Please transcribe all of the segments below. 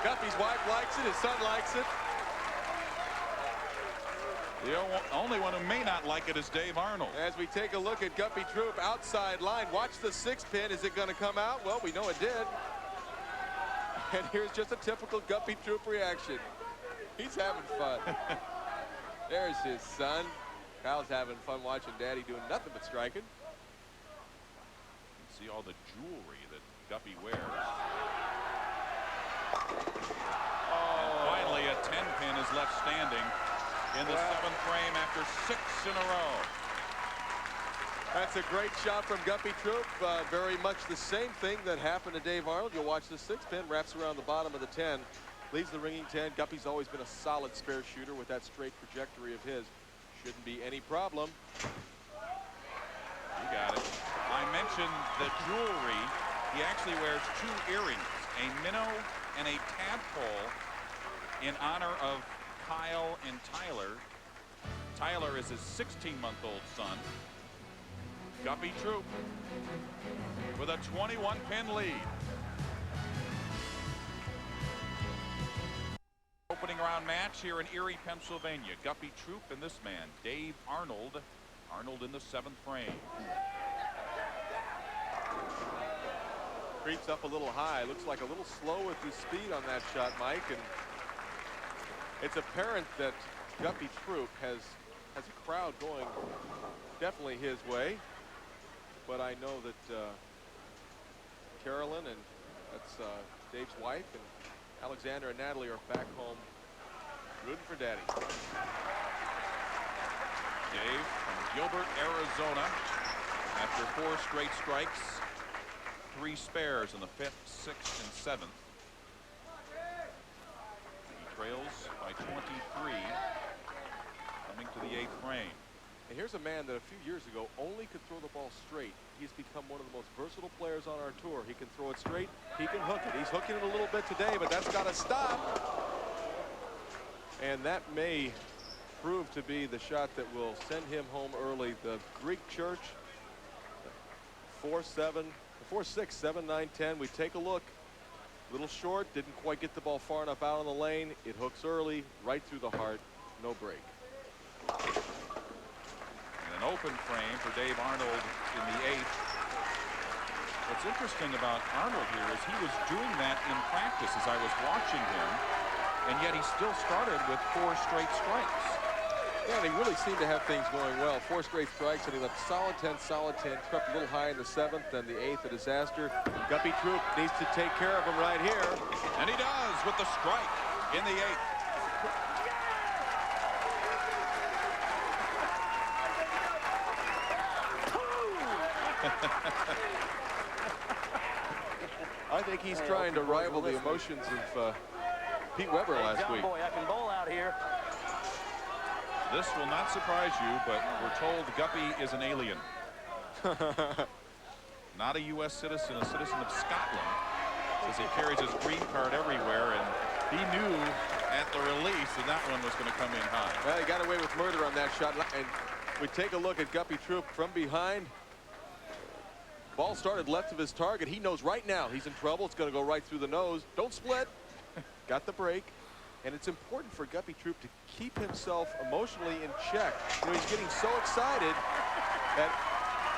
Guppy's wife likes it. His son likes it. The only one who may not like it is Dave Arnold. As we take a look at Guppy Troup outside line, watch the 6 pin. Is it going to come out? Well, we know it did. And here's just a typical Guppy Troup reaction. He's having fun. There's his son. Kyle's having fun watching Daddy doing nothing but striking. You can see all the jewelry that Guppy wears. And finally, a 10 pin is left standing in the 7th frame after 6 in a row. That's a great shot from Guppy Troup. Very much the same thing that happened to Dave Arnold. You'll watch the 6 pin, wraps around the bottom of the 10, leaves the ringing 10. Guppy's always been a solid spare shooter with that straight trajectory of his. Shouldn't be any problem. You got it. I mentioned the jewelry. He actually wears 2 earrings, a minnow and a tadpole, in honor of Kyle and Tyler. Tyler is his 16-month-old son. Guppy Troup with a 21-pin lead. Opening round match here in Erie, Pennsylvania. Guppy Troup and this man, Dave Arnold. Arnold in the 7th frame. Creeps up a little high. Looks like a little slow with his speed on that shot, Mike. And it's apparent that Guppy Troup has a crowd going definitely his way. But I know that Carolyn, and that's Dave's wife, and Alexander and Natalie are back home rooting for Daddy. Dave from Gilbert, Arizona. After 4 straight strikes, 3 spares in the 5th, 6th, and 7th. He trails by 23, coming to the 8th frame. And here's a man that a few years ago only could throw the ball straight. He's become one of the most versatile players on our tour. He can throw it straight. He can hook it. He's hooking it a little bit today, but that's got to stop. And that may prove to be the shot that will send him home early. The Greek Church, 4-7, 4-6, 7-9, 10. We take a look. Little short. Didn't quite get the ball far enough out on the lane. It hooks early, right through the heart. No break. An open frame for Dave Arnold in the 8th. What's interesting about Arnold here is he was doing that in practice as I was watching him, and yet he still started with 4 straight strikes. Yeah, and he really seemed to have things going well. 4 straight strikes, and he left solid 10, crept a little high in the 7th, and the 8th, a disaster. Guppy Troup needs to take care of him right here. And he does with the strike in the 8th. I think he's trying to rival the emotions of Pete Weber last week. Boy, I can bowl out here. This will not surprise you, but we're told Guppy is an alien. Not a U.S. citizen, a citizen of Scotland. Says he carries his green card everywhere, and he knew at the release that one was going to come in high. Well, he got away with murder on that shot. And we take a look at Guppy Troup from behind. Ball started left of his target. He knows right now he's in trouble. It's going to go right through the nose. Don't split. Got the break. And it's important for Guppy Troup to keep himself emotionally in check. You know, he's getting so excited that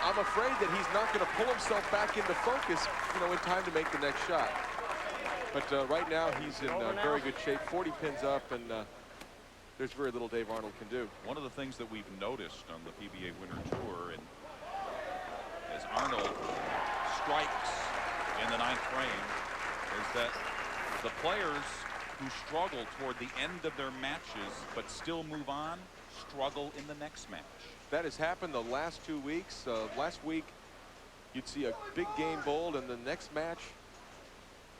I'm afraid that he's not going to pull himself back into focus, you know, in time to make the next shot. But right now he's in very good shape. 40 pins up, and there's very little Dave Arnold can do. One of the things that we've noticed on the PBA Winter Tour, and as Arnold strikes in the 9th frame, is that the players who struggle toward the end of their matches but still move on struggle in the next match. That has happened the last 2 weeks. Last week you'd see a big game bowled, and the next match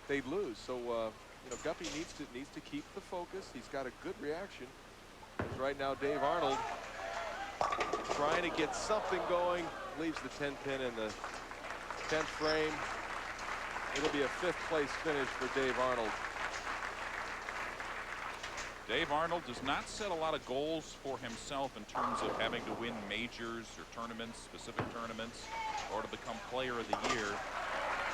they'd lose. So you know, Guppy needs to keep the focus. He's got a good reaction. As right now Dave Arnold trying to get something going, leaves the 10 pin in the 10th frame. It'll be a 5th place finish for Dave Arnold. Dave Arnold does not set a lot of goals for himself in terms of having to win majors or tournaments, specific tournaments, or to become player of the year.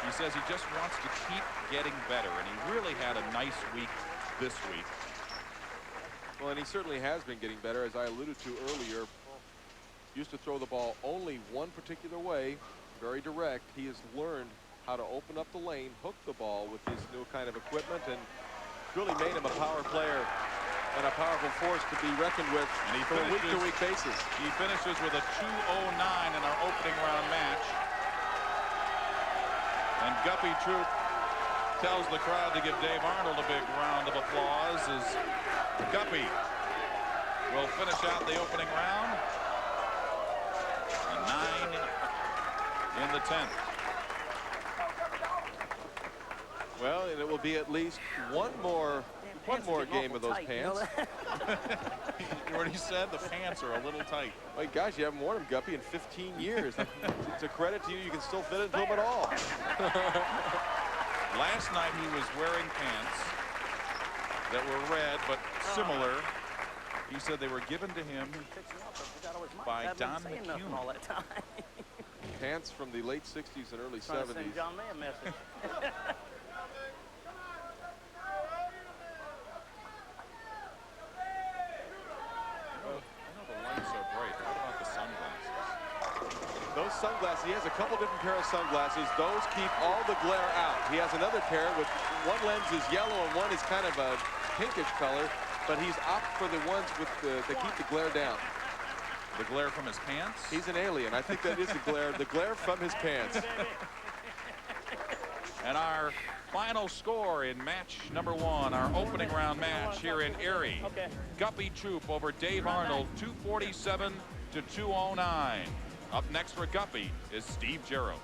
He says he just wants to keep getting better, and he really had a nice week this week. Well, and he certainly has been getting better, as I alluded to earlier. Used to throw the ball only one particular way, very direct. He has learned how to open up the lane, hook the ball with this new kind of equipment, and really made him a power player and a powerful force to be reckoned with on a week-to-week basis. He finishes with a 2:09 in our opening round match. And Guppy Troup tells the crowd to give Dave Arnold a big round of applause as Guppy will finish out the opening round. A 9 in the 10th. Well, and it will be at least one more game of those pants. You already said the pants are a little tight. Wait, gosh, you haven't worn them, Guppy, in 15 years. It's a credit to you. You can still fit into them at all. Last night he was wearing pants that were red but similar. He said they were given to him by Don McHugh. Pants from the late 60s and early 70s. Send John May a message. Those sunglasses, he has a couple different pair of sunglasses. Those keep all the glare out. He has another pair with one lens is yellow and one is kind of a pinkish color, but he's opted for the ones with that keep the glare down. The glare from his pants? He's an alien. I think that is the glare from his pants. And our final score in match number 1, our opening round match here in Erie. Guppy Troup over Dave Arnold, 247 to 209. Up next for Guppy is Steve Jaros.